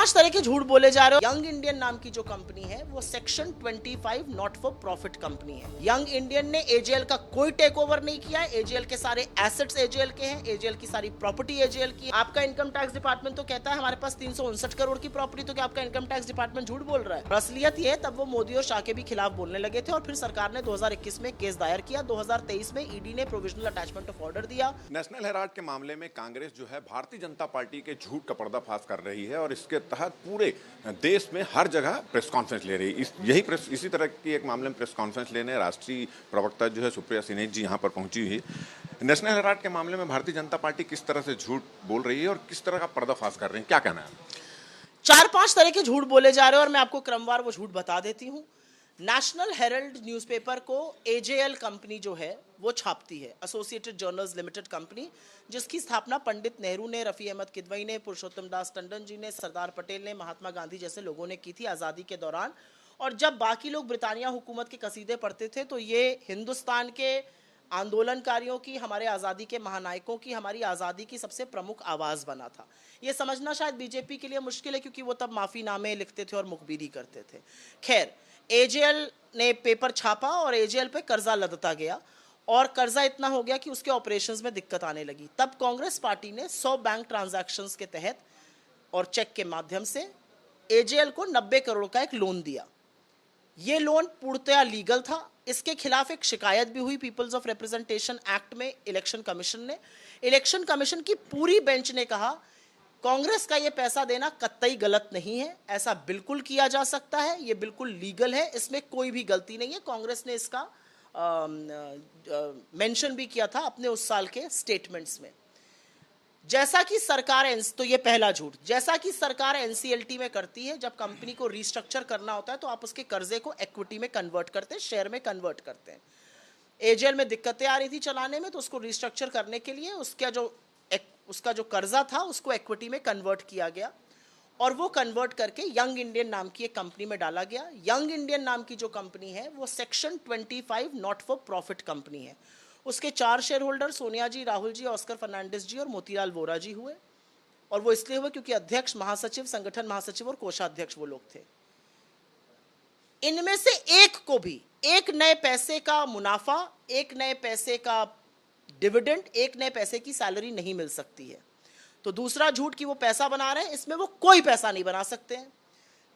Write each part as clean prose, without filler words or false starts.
4-5 तरह के झूठ बोले जा रहे हो। यंग इंडियन नाम की जो कंपनी है वो section 25 not for profit company है। यंग इंडियन ने एजेएल का कोई टेक ओवर नहीं किया है। एजेएल के सारे एसेट्स एजेएल के हैं, एजेएल की सारी प्रॉपर्टी एजेएल की है। आपका इनकम टैक्स डिपार्टमेंट तो कहता है हमारे पास 359 करोड़ की प्रॉपर्टी, तो क्या आपका इनकम टैक्स डिपार्टमेंट झूठ बोल रहा है? असलियत ये तब वो मोदी और शाह के भी खिलाफ बोलने लगे थे और फिर सरकार ने 2021 में केस दायर किया। 2023 में ईडी ने प्रोविजनल अटैचमेंट ऑफ ऑर्डर दिया। नेशनल हेराल्ड के मामले में कांग्रेस जो है भारतीय जनता पार्टी के झूठ का पर्दाफाश कर रही है और इसके तहत पूरे देश में हर जगह प्रेस कॉन्फ्रेंस ले रही है। इसी तरह की एक मामले में प्रेस कॉन्फ्रेंस लेने राष्ट्रीय प्रवक्ता जो है सुप्रिया सिन्हा जी यहाँ पर पहुंची हुई। नेशनल हेराल्ड के मामले में भारतीय जनता पार्टी किस तरह से झूठ बोल रही है और किस तरह का पर्दाफाश कर रही है, क्या कहना है? 4-5 तरह के झूठ बोले जा रहे हैं और मैं आपको क्रमवार वो झूठ बता देती हूँ। नेशनल हेराल्ड न्यूज़पेपर को एजेएल कंपनी जो है वो छापती है, एसोसिएटेड जर्नल्स लिमिटेड कंपनी, जिसकी स्थापना पंडित नेहरू ने, रफ़ी अहमद किदवई ने, पुरुषोत्तम दास टंडन जी ने, सरदार पटेल ने, महात्मा गांधी जैसे लोगों ने की थी आज़ादी के दौरान। और जब बाकी लोग ब्रिटानिया हुकूमत के कसीदे पढ़ते थे तो ये हिंदुस्तान के आंदोलनकारियों की, हमारे आज़ादी के महानायकों की, हमारी आज़ादी की सबसे प्रमुख आवाज़ बना था। ये समझना शायद बीजेपी के लिए मुश्किल है क्योंकि वो तब माफ़ीनामे लिखते थे और मुखबिरी करते थे। खैर, एजेएल ने पेपर छापा और एजेएल पे कर्जा लदता गया और कर्जा इतना हो गया कि उसके ऑपरेशंस में दिक्कत आने लगी। तब कांग्रेस पार्टी ने 100 बैंक ट्रांजैक्शंस के तहत और चेक के माध्यम से एजेएल को 90 करोड़ का एक लोन दिया। ये लोन पूर्णतया लीगल था। इसके खिलाफ एक शिकायत भी हुई पीपल्स ऑफ रिप्रेजेंटेशन एक्ट में इलेक्शन कमीशन ने। इलेक्शन कमीशन की पूरी बेंच ने कहा कांग्रेस का ये पैसा देना कतई गलत नहीं है, ऐसा बिल्कुल किया जा सकता है, ये बिल्कुल लीगल है, इसमें कोई भी गलती नहीं है। कांग्रेस ने इसका मेंशन भी किया था अपने उस साल के स्टेटमेंट्स में। जैसा कि सरकार, तो ये पहला झूठ, जैसा कि सरकार एनसीएलटी में करती है, जब कंपनी को रिस्ट्रक्चर करना होता है तो आप उसके कर्जे को इक्विटी में कन्वर्ट करते हैं, शेयर में कन्वर्ट करते हैं। एजेएल में दिक्कतें आ रही थी चलाने में, तो उसको रिस्ट्रक्चर करने के लिए उसका जो कर्जा था उसको इक्विटी में कन्वर्ट किया गया और वो कन्वर्ट करके यंग इंडियन नाम की एक कंपनी में डाला गया। यंग इंडियन नाम की जो कंपनी है वो section 25 not for profit company है। उसके 4 शेयर होल्डर सोनिया जी, राहुल जी, ऑस्कर फर्नांडिस जी और मोतीलाल वोरा जी हुए और वो इसलिए हुए क्योंकि अध्यक्ष, महासचिव, संगठन महासचिव और कोषाध्यक्ष वो लोग थे। इनमें से एक को भी एक नए पैसे का मुनाफा, एक नए पैसे का डिविडेंड, एक नए पैसे की सैलरी नहीं मिल सकती है। तो दूसरा झूठ कि वो पैसा बना रहे हैं, इसमें वो कोई पैसा नहीं बना सकते हैं।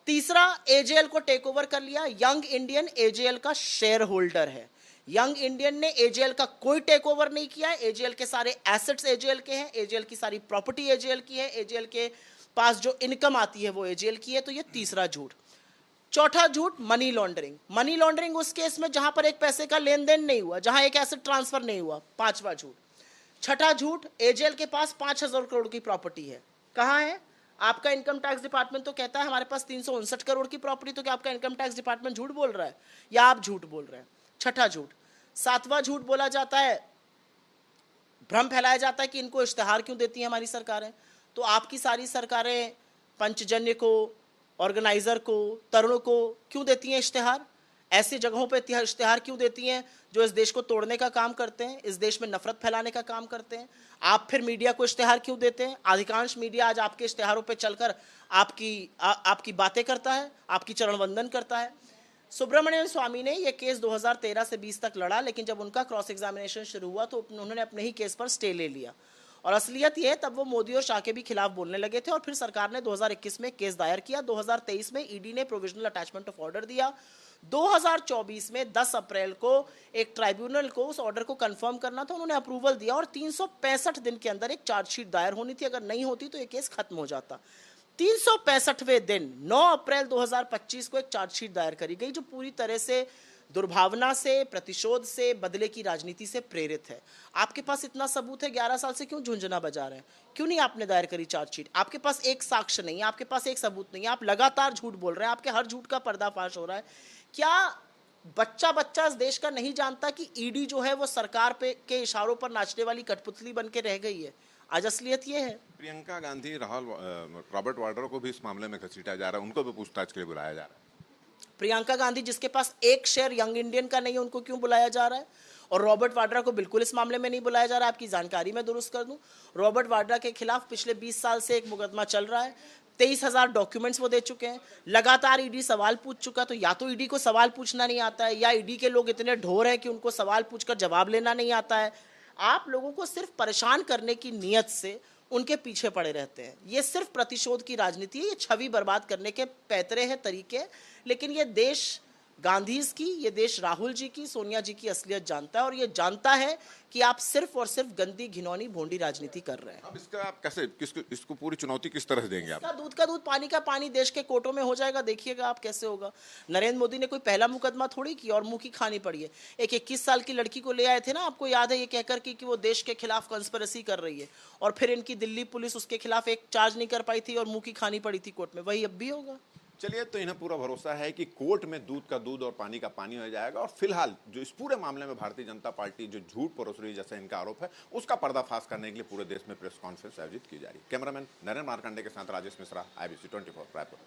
तीसरा, एजेएल को टेक ओवर कर लिया। यंग इंडियन एजेएल का शेयर होल्डर है। यंग इंडियन ने एजेएल का कोई टेक ओवर नहीं किया है। एजेएल के सारे एसेट्स एजेएल के हैं, एजेएल की सारी प्रॉपर्टी एजेएल की है, एजेएल के पास जो इनकम आती है वो एजेएल की है। तो ये तीसरा झूठ। चौथा झूठ, मनी लॉन्ड्रिंग। मनी लॉन्ड्रिंग उस केस में जहां पर एक पैसे का लेन देन नहीं हुआ, जहां एक एसेट ट्रांसफर नहीं हुआ। 5वां झूठ। छठा झूठ, एजेएल के पास 5000 करोड़ की प्रॉपर्टी है। कहां है? आपका इनकम टैक्स डिपार्टमेंट तो कहता है हमारे पास 359 करोड़ की प्रॉपर्टी, तो क्या आपका इनकम टैक्स डिपार्टमेंट झूठ बोल रहा है या आप झूठ बोल रहे हैं? छठा झूठ। 7वां झूठ बोला जाता है, भ्रम फैलाया जाता है कि इनको इश्तेहार क्यों देती हैं हमारी सरकारें। तो आपकी सारी सरकारें पंचजन्य को, ऑर्गेनाइजर को, तरुण को क्यों देती हैं इश्तेहार? ऐसी जगहों पे इश्तेहार क्यों देती हैं जो इस देश को तोड़ने का काम करते हैं, इस देश में नफरत फैलाने का काम करते हैं? आप फिर मीडिया को इश्तेहार क्यों देते हैं? अधिकांश मीडिया आज आपके इश्तेहारों पे चलकर आपकी बातें करता है, आपकी चरण वंदन करता है। सुब्रमण्यम स्वामी ने यह केस 2013 से 20 तक लड़ा, लेकिन जब उनका क्रॉस एग्जामिनेशन शुरू हुआ तो उन्होंने अपने ही केस पर स्टे ले लिया। और असलियत यह तब वो मोदी और शाह के भी खिलाफ बोलने लगे थे और फिर सरकार ने 2021 में केस दायर किया। 2023 में ईडी ने प्रोविजनल अटैचमेंट ऑफ ऑर्डर दिया। 2024 में 10 अप्रैल को एक ट्राइब्यूनल को उस ऑर्डर को कंफर्म करना था, उन्होंने अप्रूवल दिया और 365 दिन के अंदर एक चार्जशीट दायर होनी थी। अगर नहीं होती तो ये केस खत्म हो जाता। 365वें दिन 9 अप्रैल 2025 को एक चार्जशीट दायर करी गई जो पूरी तरह से दुर्भावना से, प्रतिशोध से, बदले की राजनीति से प्रेरित है। आपके पास इतना सबूत है, 11 साल से क्यों झुंझुना बजा रहे हैं? क्यों नहीं आपने दायर करी चार्जशीट? आपके पास एक साक्ष्य नहीं है, आपके पास एक सबूत नहीं है, आप लगातार झूठ बोल रहे हैं, आपके हर झूठ का पर्दाफाश हो रहा है। क्या बच्चा इस देश का नहीं जानता कि ईडी जो है वो सरकार के इशारों पर नाचने वाली कठपुतली बन के रह गई है? आज असलियत ये है। प्रियंका गांधी, रॉबर्ट वाड्रा को भी इस मामले में घसीटा जा रहा है, उनको भी पूछताछ के लिए बुलाया जा रहा है। प्रियंका गांधी जिसके पास एक शेयर यंग इंडियन का नहीं है, उनको क्यों बुलाया जा रहा है? और रॉबर्ट वाड्रा को बिल्कुल इस मामले में नहीं बुलाया जा रहा है। आपकी जानकारी मैं दुरुस्त कर दूं, रॉबर्ट वाड्रा के खिलाफ पिछले 20 साल से एक मुकदमा चल रहा है। 23,000 डॉक्यूमेंट्स वो दे चुके हैं। लगातार ईडी सवाल पूछ चुका, तो या तो ईडी को सवाल पूछना नहीं आता है, या ईडी के लोग इतने ढोर हैं कि उनको सवाल पूछकर जवाब लेना नहीं आता है। आप लोगों को सिर्फ परेशान करने की नीयत से उनके पीछे पड़े रहते हैं। ये सिर्फ प्रतिशोध की राजनीति है, ये छवि बर्बाद करने के पैतरे हैं तरीके। लेकिन ये देश गांधीज की, ये देश राहुल जी की, सोनिया जी की असलियत जानता है, और ये जानता है कि आप सिर्फ और सिर्फ गंदी, घिनौनी, भोंडी राजनीति कर रहे हैं। अब इसका आप कैसे इसको पूरी चुनौती किस तरह से देंगे आप? का दूध पानी का पानी देश के कोर्टों में हो जाएगा, देखिएगा आप कैसे होगा। नरेंद्र मोदी ने कोई पहला मुकदमा थोड़ी किया और मुंह की खानी पड़ी है। एक 21 साल की लड़की को ले आए थे ना, आपको याद है, ये कहकर कि वो देश के खिलाफ कंस्पिरेसी कर रही है, और फिर इनकी दिल्ली पुलिस उसके खिलाफ एक चार्ज नहीं कर पाई थी और मुंह की खानी पड़ी थी कोर्ट में। वही अब भी होगा। चलिए, तो इन्हें पूरा भरोसा है कि कोर्ट में दूध का दूध और पानी का पानी हो जाएगा, और फिलहाल जो इस पूरे मामले में भारतीय जनता पार्टी जो झूठ परोस रही है, जैसा इनका आरोप है, उसका पर्दाफाश करने के लिए पूरे देश में प्रेस कॉन्फ्रेंस आयोजित की जा रही है। कैमरामैन नरेंद्र मार्कंडे के साथ राजेश मिश्रा, IBC 24 रायपुर।